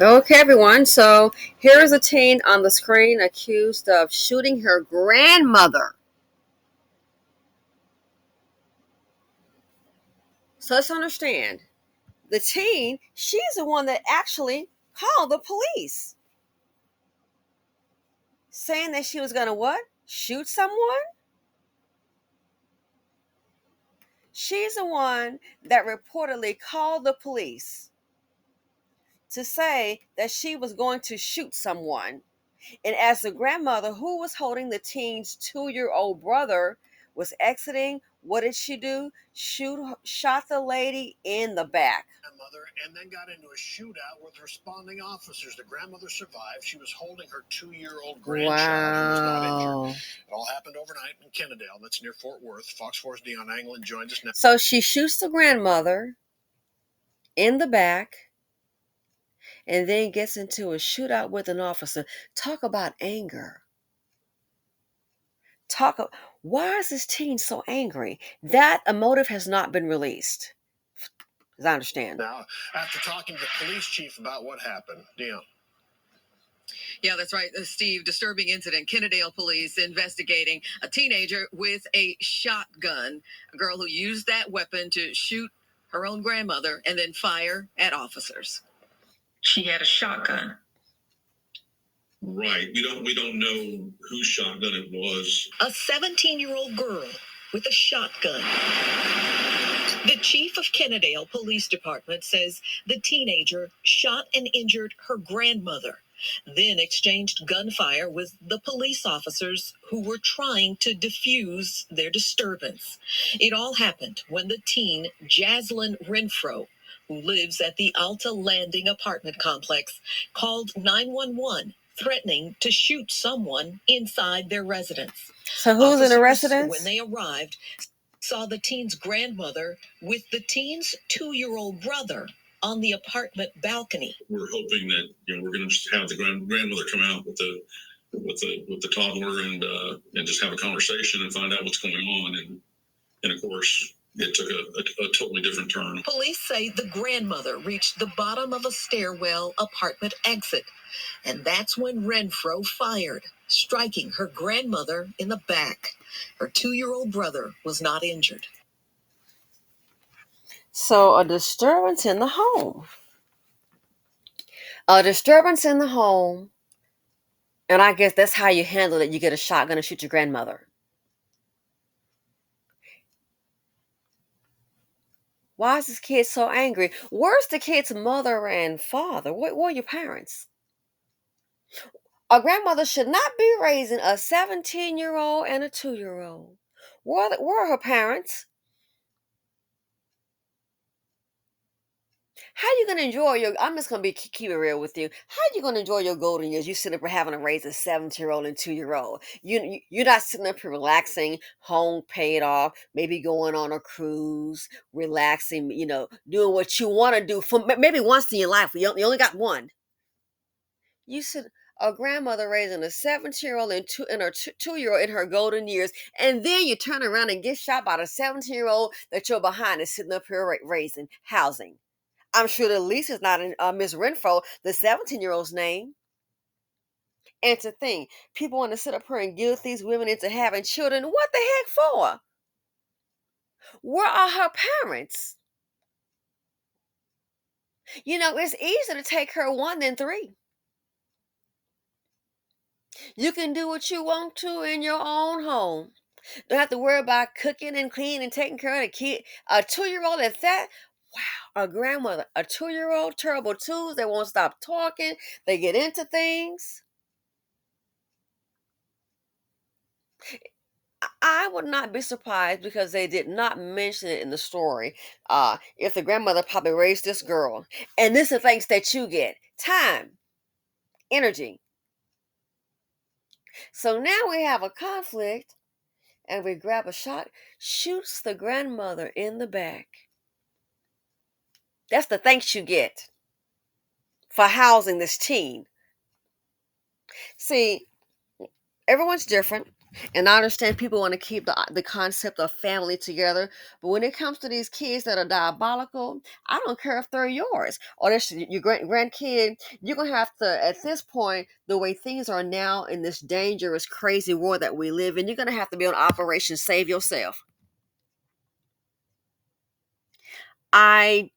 Okay, everyone. So here is a teen on the screen accused of shooting her grandmother. So let's understand the teen, she's the one that actually called the police saying that she was going to what? Shoot someone? She's the one that reportedly called the police to say that she was going to shoot someone. And as the grandmother who was holding the teen's 2-year-old brother was exiting, what did she do? Shot the lady in the back. Grandmother and then got into a shootout with responding officers. The grandmother survived. She was holding her 2-year-old grandchild who was not injured. It all happened overnight in Kennedale. That's near Fort Worth. Fox 4's Dion Anglin joins us now. So she shoots the grandmother in the back and then gets into a shootout with an officer. Talk about anger. Why is this teen so angry? That emotive has not been released, as I understand. Now, after talking to the police chief about what happened, Dion. Yeah, that's right, Steve. Disturbing incident. Kennedale police investigating a teenager with a shotgun. A girl who used that weapon to shoot her own grandmother and then fire at officers. She had a shotgun. Right. We don't know whose shotgun it was. A 17-year-old girl with a shotgun. The chief of Kennedale Police Department says the teenager shot and injured her grandmother, then exchanged gunfire with the police officers who were trying to defuse their disturbance. It all happened when the teen, Jaslyn Renfro, who lives at the Alta Landing apartment complex, called 911, threatening to shoot someone inside their residence. So who's in the residence? When they arrived, saw the teen's grandmother with the teen's 2-year-old brother on the apartment balcony. We're hoping that we're going to just have the grandmother come out with the toddler and just have a conversation and find out what's going on. And of course, it took a totally different turn. Police say the grandmother reached the bottom of a stairwell apartment exit, and that's when Renfro fired, striking her grandmother in the back. Her 2-year-old brother was not injured. So a disturbance in the home. A disturbance in the home, and I guess that's how you handle it. You get a shotgun and shoot your grandmother. Why is this kid so angry? Where's the kid's mother and father? Where are your parents? A grandmother should not be raising a 17-year-old and a 2-year-old. Where are her parents? How you gonna enjoy I'm just gonna keep it real with you. How you gonna enjoy your golden years? You sitting up here having to raise a 17-year-old and 2-year-old. You're not sitting up here relaxing, home paid off, maybe going on a cruise, relaxing, doing what you want to do for maybe once in your life. You only got one. You said a grandmother raising a 17-year-old and her 2-year-old in her golden years, and then you turn around and get shot by the 17-year-old that you're behind is sitting up here raising, housing. I'm sure the lease is not in Miss Renfro, the 17-year-old's name. And to think, people want to sit up here and guilt these women into having children. What the heck for? Where are her parents? It's easier to take her one than three. You can do what you want to in your own home. Don't have to worry about cooking and cleaning and taking care of the kid. A 2-year-old at that. Wow, a grandmother, a 2-year-old, terrible twos. They won't stop talking. They get into things. I would not be surprised because they did not mention it in the story. If the grandmother probably raised this girl. And this is the things that you get. Time, energy. So now we have a conflict and we grab a shot, shoots the grandmother in the back. That's the thanks you get for housing this teen. See, everyone's different. And I understand people want to keep the concept of family together, but when it comes to these kids that are diabolical, I don't care if they're yours or this your grandkid. You're gonna have to, at this point, the way things are now in this dangerous, crazy world that we live in, you're gonna have to be on Operation Save Yourself. I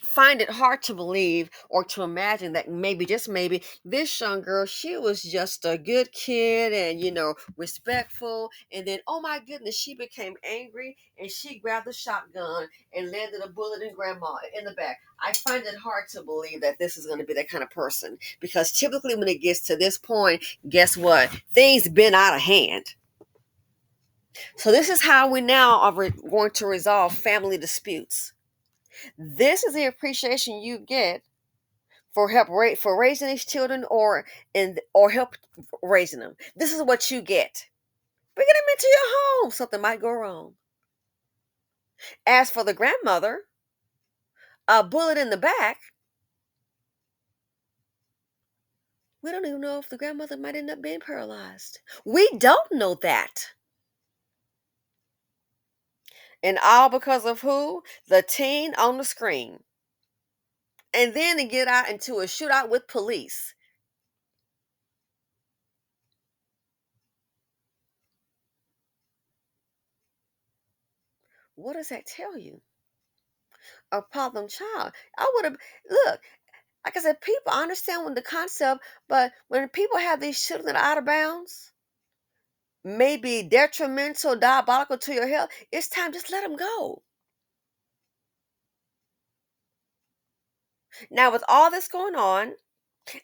find it hard to believe or to imagine that maybe, just maybe, this young girl, she was just a good kid and, respectful. And then, oh my goodness, she became angry and she grabbed the shotgun and landed a bullet in grandma in the back. I find it hard to believe that this is going to be that kind of person, because typically when it gets to this point, guess what? Things been out of hand. So this is how we now are going to resolve family disputes. This is the appreciation you get for for raising these children, or help raising them. This is what you get. Bring them into your home. Something might go wrong. As for the grandmother, a bullet in the back. We don't even know if the grandmother might end up being paralyzed. We don't know that. And all because of who? The teen on the screen. And then to get out into a shootout with police. What does that tell you? A problem child. I would have, look, like I said, people understand when the concept, but when people have these children that are out of bounds, maybe detrimental, diabolical to your health, it's time, just let them go. Now, with all this going on,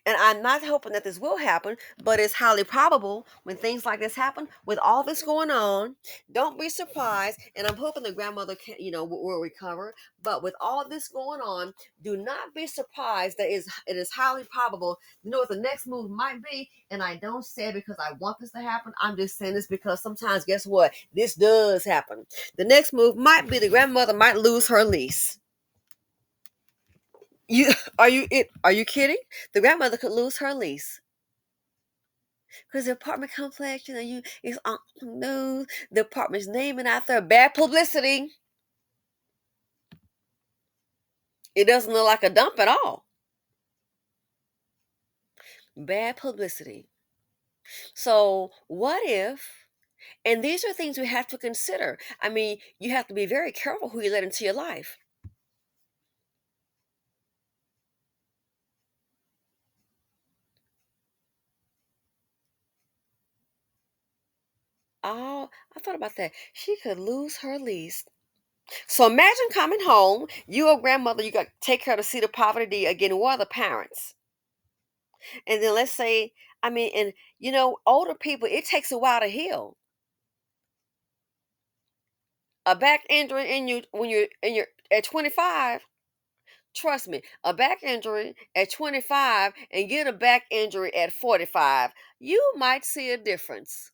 and I'm not hoping that this will happen, but it's highly probable when things like this happen. With all this going on, don't be surprised. And I'm hoping the grandmother can, will recover. But with all this going on, do not be surprised that it is highly probable. You know what the next move might be? And I don't say it because I want this to happen. I'm just saying this because sometimes, guess what? This does happen. The next move might be the grandmother might lose her lease. You are you kidding? The grandmother could lose her lease because the apartment complex, it's on the news. The apartment's naming out there, bad publicity. It doesn't look like a dump at all. Bad publicity. So what if? And these are things we have to consider. I mean, you have to be very careful who you let into your life. Oh, I thought about that. She could lose her lease. So imagine coming home, you a grandmother, you got to take care of the seat of poverty again. What are the parents? And then let's say, I mean, and older people, it takes a while to heal. A back injury in you when you're at 25, trust me, a back injury at 25 and get a back injury at 45, you might see a difference.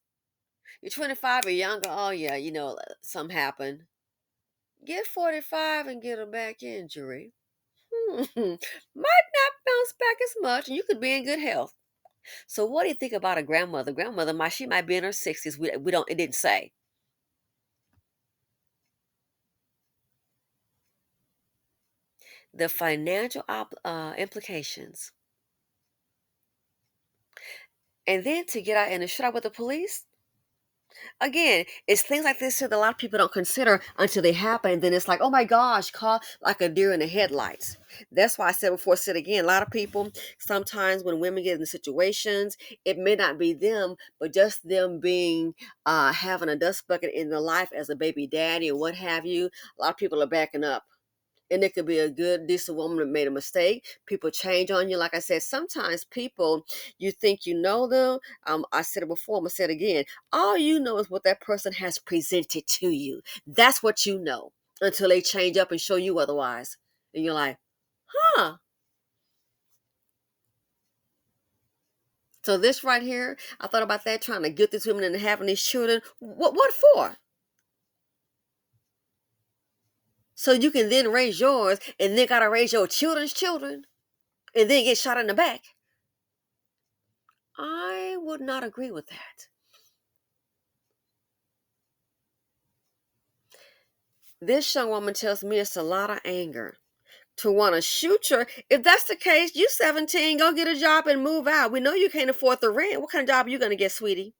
You're 25 or younger, oh yeah, something happened. Get 45 and get a back injury. Might not bounce back as much, and you could be in good health. So what do you think about a grandmother? Grandmother, she might be in her 60s. We don't, it didn't say. The financial implications. And then to get out in a shootout with the police, again, it's things like this that a lot of people don't consider until they happen. And then it's like, oh my gosh, caught like a deer in the headlights. That's why I said before, said again, a lot of people, sometimes when women get in situations, it may not be them, but just them being, having a dust bucket in their life as a baby daddy or what have you. A lot of people are backing up. And it could be a good, decent woman that made a mistake. People change on you. Like I said, sometimes people, you think you know them. I said it before, I'm going to say it again. All you know is what that person has presented to you. That's what you know until they change up and show you otherwise. And you're like, huh. So this right here, I thought about that, trying to get these women into having these children. What for? So you can then raise yours and then got to raise your children's children and then get shot in the back. I would not agree with that. This young woman tells me it's a lot of anger to want to shoot her. If that's the case, you 17, go get a job and move out. We know you can't afford the rent. What kind of job are you going to get, sweetie?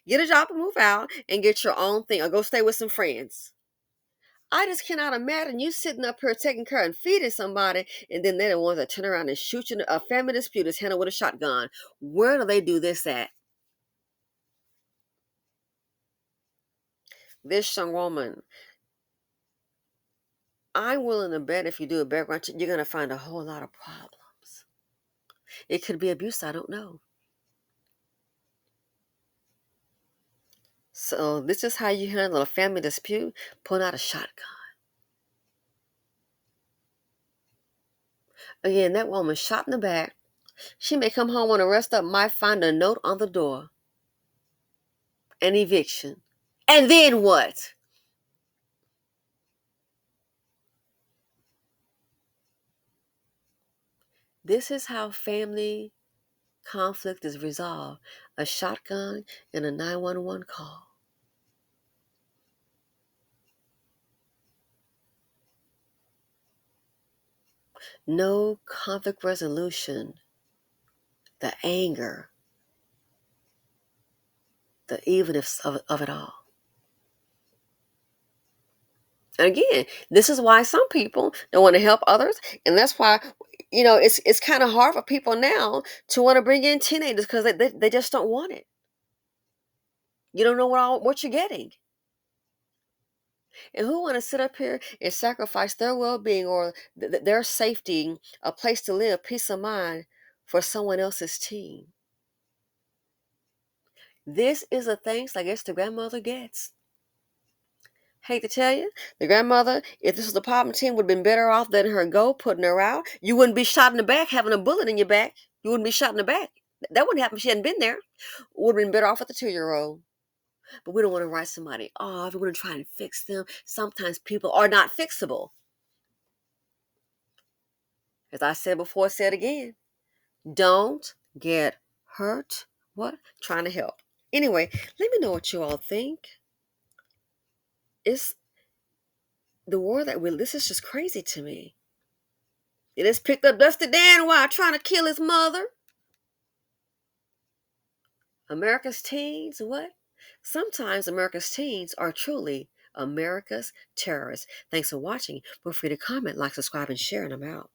Get a job and move out and get your own thing, or go stay with some friends. I just cannot imagine you sitting up here taking care and feeding somebody, and then they're the ones that turn around and shoot you. A family dispute is handled with a shotgun. Where do they do this at? This young woman, I'm willing to bet if you do a background check, you're going to find a whole lot of problems. It could be abuse, I don't know. So this is how you handle a family dispute: pulling out a shotgun. Again, that woman shot in the back. She may come home when the rest of them might find a note on the door. An eviction. And then what? This is how family conflict is resolved: a shotgun and a 911 call. No conflict resolution. The anger, the evenness of it all. And again, this is why some people don't want to help others, and that's why it's kind of hard for people now to want to bring in teenagers, because they just don't want it. You don't know what you're getting. And who want to sit up here and sacrifice their well-being or their safety, a place to live, peace of mind, for someone else's team? This is the things I guess the grandmother gets. Hate to tell you, the grandmother, if this was the problem team, would have been better off letting her go, putting her out. You wouldn't be shot in the back, having a bullet in your back. You wouldn't be shot in the back. That wouldn't happen if she hadn't been there. Would have been better off with the 2-year-old. But we don't want to write somebody off. We want to try and fix them. Sometimes people are not fixable. As I said before, said again, don't get hurt. What? Trying to help. Anyway, let me know what you all think. It's the war that this is just crazy to me. It has picked up Dusty Dan while trying to kill his mother. America's teens, what? Sometimes America's teens are truly America's terrorists. Thanks for watching. Feel free to comment, like, subscribe, and share, and I'm out.